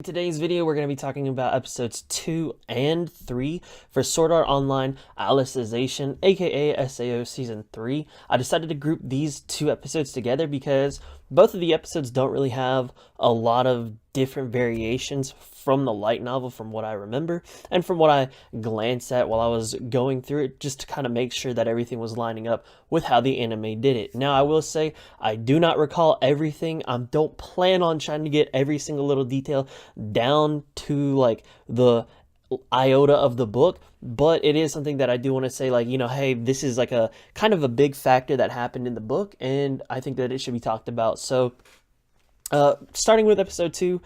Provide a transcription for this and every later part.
In today's video, we're going to be talking about episodes 2 and 3 for Sword Art Online Alicization, aka SAO Season 3. I decided to group these two episodes together because both of the episodes don't really have a lot of different variations from the light novel from what I remember and from what I glanced at while I was going through it, just to kind of make sure that everything was lining up with how the anime did it. Now, I will say I do not recall everything. I don't plan on trying to get every single little detail down to like the iota of the book, but it is something that I do want to say, like, hey, this is like a kind of a big factor that happened in the book, and I think that it should be talked about. So starting with episode 2,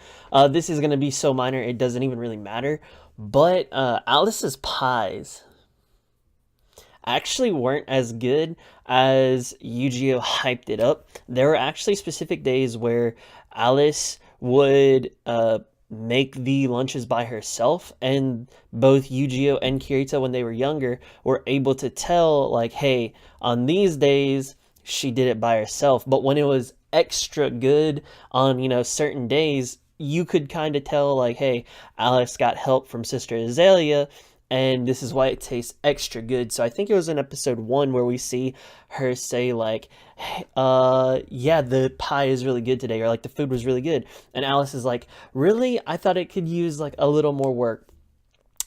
this is going to be so minor it doesn't even really matter, but Alice's pies actually weren't as good as Yu-Gi-Oh hyped it up. There were actually specific days where Alice would make the lunches by herself, and both Yu-Gi-Oh and Kirito, when they were younger, were able to tell, like, hey, on these days she did it by herself, but when it was extra good on, certain days, you could kind of tell, like, hey, Alice got help from Sister Azalea, and this is why it tastes extra good. So I think it was in episode 1 where we see her say, like, hey, yeah, the pie is really good today, or like the food was really good, and Alice is like, really? I thought it could use like a little more work.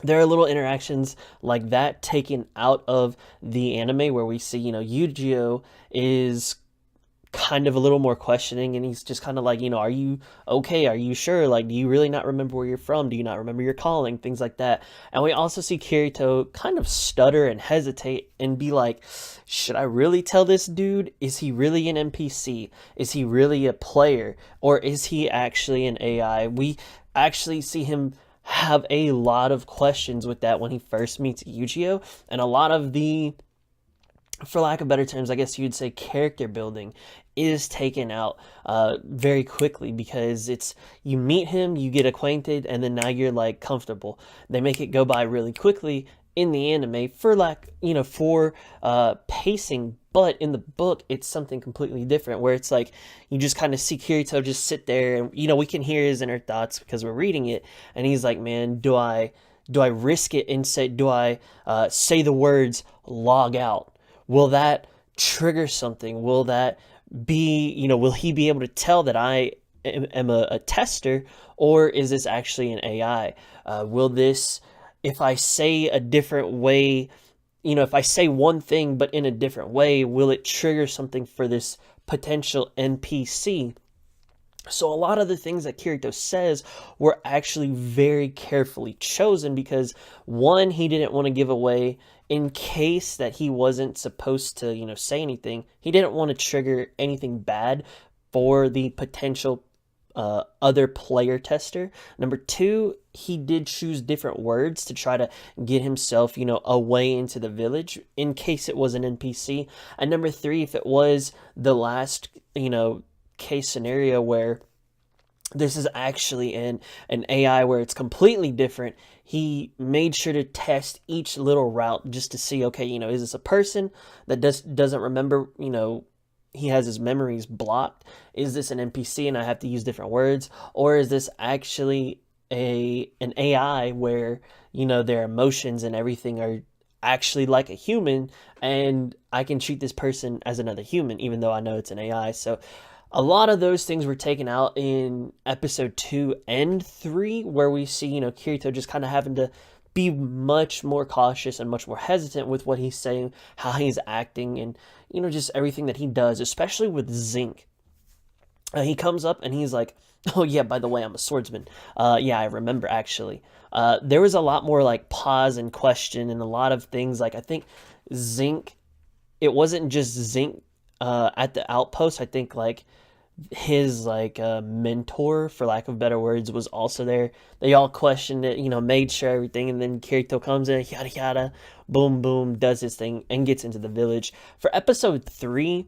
There are little interactions like that taken out of the anime where we see, Yu-Gi-Oh is kind of a little more questioning, and he's just kind of like, are you okay? Are you sure? Like, do you really not remember where you're from? Do you not remember your calling? Things like that. And we also see Kirito kind of stutter and hesitate and be like, should I really tell this dude? Is he really an NPC? Is he really a player? Or is he actually an AI? We actually see him have a lot of questions with that when he first meets Yu-Gi-Oh! And a lot of the, for lack of better terms, I guess you'd say character building is taken out very quickly, because it's, you meet him, you get acquainted, and then now you're like comfortable. They make it go by really quickly in the anime for for pacing, but in the book it's something completely different, where it's like you just kind of see Kirito just sit there, and we can hear his inner thoughts because we're reading it, and he's like, man, do I risk it and say, do I say the words log out? Will that trigger something? Will that be, will he be able to tell that I am a tester, or is this actually an AI? Will this, if I say a different way, if I say one thing but in a different way, will it trigger something for this potential NPC? So a lot of the things that Kirito says were actually very carefully chosen, because one, he didn't want to give away, in case that he wasn't supposed to, say anything. He didn't want to trigger anything bad for the potential other player tester. Number two, he did choose different words to try to get himself, away into the village in case it was an NPC. And number three, if it was the last, case scenario where this is actually an AI where it's completely different, he made sure to test each little route just to see, okay, is this a person that doesn't remember, he has his memories blocked? Is this an NPC and I have to use different words? Or is this actually an AI where, their emotions and everything are actually like a human, and I can treat this person as another human even though I know it's an AI? So a lot of those things were taken out in episode 2 and 3, where we see, Kirito just kind of having to be much more cautious and much more hesitant with what he's saying, how he's acting, and, just everything that he does, especially with Zinc. He comes up and he's like, oh yeah, by the way, I'm a swordsman. Yeah, I remember, actually. There was a lot more like pause and question and a lot of things. Like, I think Zinc, it wasn't just Zinc at the outpost. I think like his mentor, for lack of better words, was also there. They all questioned it, made sure everything, and then Kirito comes in, yada yada, boom boom, does his thing and gets into the village. For episode 3,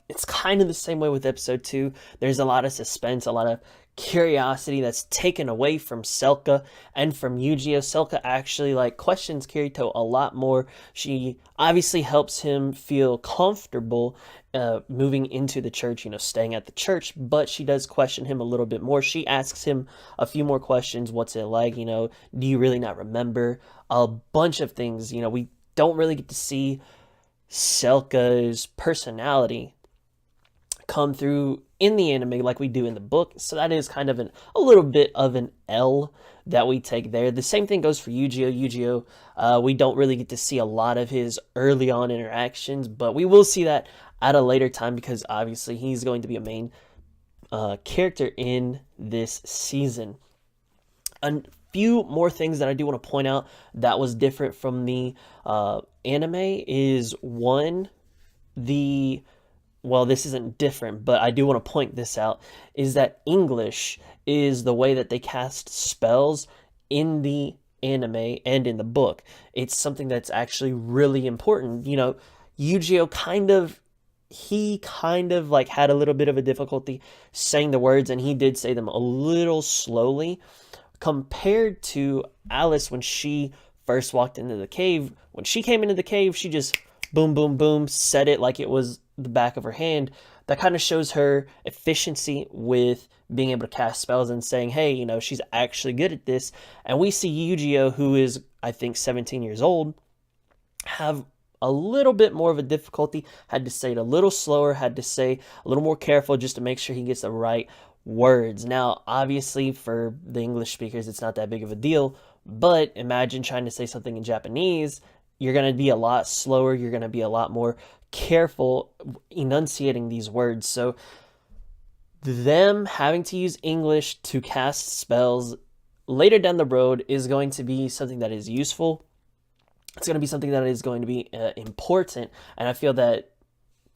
it's kind of the same way with episode 2. There's a lot of suspense, a lot of curiosity that's taken away from Selka and from Yu-Gi-Oh. Selka actually like questions Kirito a lot more. She obviously helps him feel comfortable moving into the church, staying at the church, but she does question him a little bit more. She asks him a few more questions. What's it like? Do you really not remember? A bunch of things. We don't really get to see Selka's personality come through in the anime like we do in the book. So that is kind of a little bit of an L that we take there. The same thing goes for Yu-Gi-Oh! We don't really get to see a lot of his early on interactions, but we will see that at a later time because obviously he's going to be a main character in this season. A few more things that I do want to point out that was different from the anime is one, well, this isn't different, but I do want to point this out, is that English is the way that they cast spells in the anime and in the book. It's something that's actually really important. Yu-Gi-Oh! He kind of like had a little bit of a difficulty saying the words, and he did say them a little slowly compared to Alice when she first walked into the cave. When she came into the cave, she just boom, boom, boom, said it like it was the back of her hand. That kind of shows her efficiency with being able to cast spells and saying, hey, she's actually good at this. And we see Yu-Gi-Oh, who is, I think, 17 years old, have a little bit more of a difficulty, had to say it a little slower, had to say a little more careful just to make sure he gets the right words. Now, obviously, for the English speakers, it's not that big of a deal, but imagine trying to say something in Japanese. You're going to be a lot slower. You're going to be a lot more careful enunciating these words. So them having to use English to cast spells later down the road is going to be something that is useful. It's going to be something that is going to be important. And I feel that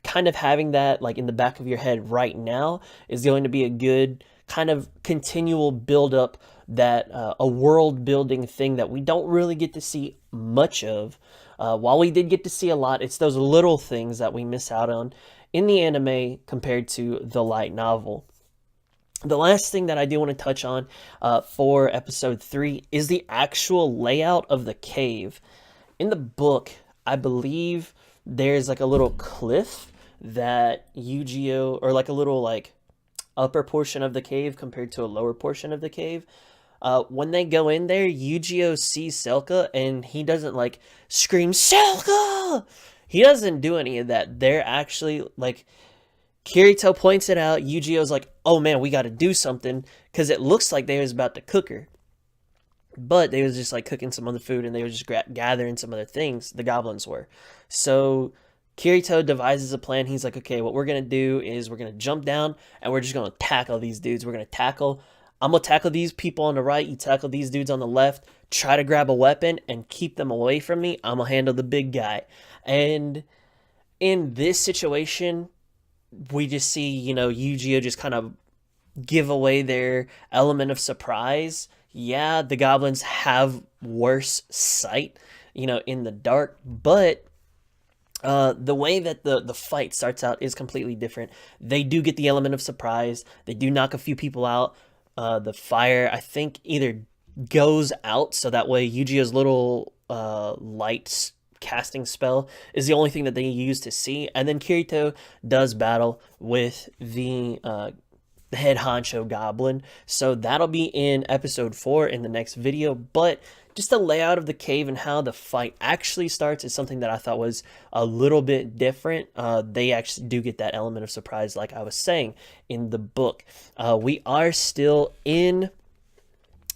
kind of having that like in the back of your head right now is going to be a good kind of continual build up, that a world building thing that we don't really get to see much of. While we did get to see a lot, it's those little things that we miss out on in the anime compared to the light novel. The last thing that I do want to touch on for episode 3 is the actual layout of the cave. In the book, I believe there's like a little cliff that Yu-Gi-Oh, or like a little like upper portion of the cave compared to a lower portion of the cave. When they go in there, Yu-Gi-Oh sees Selka and he doesn't like scream Selka. He doesn't do any of that. They're actually like, Kirito points it out. Yu-Gi-Oh's like, oh man, we got to do something, because it looks like they was about to cook her. But they was just like cooking some other food, and they were just gathering some other things. The goblins were. So Kirito devises a plan. He's like, okay, what we're going to do is we're going to jump down and we're just going to tackle these dudes. I'm going to tackle these people on the right. You tackle these dudes on the left. Try to grab a weapon and keep them away from me. I'm going to handle the big guy. And in this situation, we just see, Yu-Gi-Oh just kind of give away their element of surprise. Yeah, the goblins have worse sight, in the dark, but the way that the fight starts out is completely different. They do get the element of surprise. They do knock a few people out. The fire, I think, either goes out, so that way Yu-Gi-Oh's little light casting spell is the only thing that they use to see. And then Kirito does battle with the head honcho goblin. So that'll be in episode 4 in the next video. But just the layout of the cave and how the fight actually starts is something that I thought was a little bit different. They actually do get that element of surprise, like I was saying, in the book. We are still in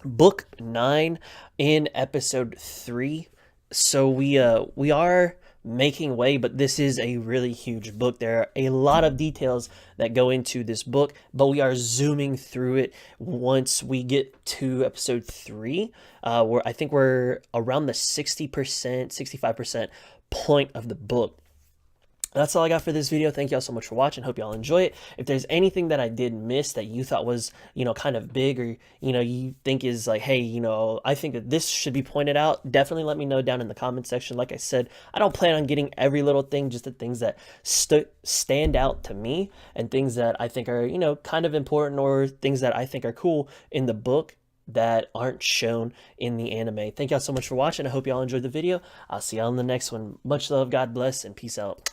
book 9 in episode 3. So we are making way, but this is a really huge book. There are a lot of details that go into this book, but we are zooming through it once we get to episode 3, where I think we're around the 60%, 65% point of the book. That's all I got for this video. Thank y'all so much for watching. Hope y'all enjoy it. If there's anything that I did miss that you thought was, kind of big, or, you think is like, hey, I think that this should be pointed out, definitely let me know down in the comment section. Like I said, I don't plan on getting every little thing, just the things that stand out to me and things that I think are, kind of important, or things that I think are cool in the book that aren't shown in the anime. Thank y'all so much for watching. I hope y'all enjoyed the video. I'll see y'all in the next one. Much love, God bless, and peace out.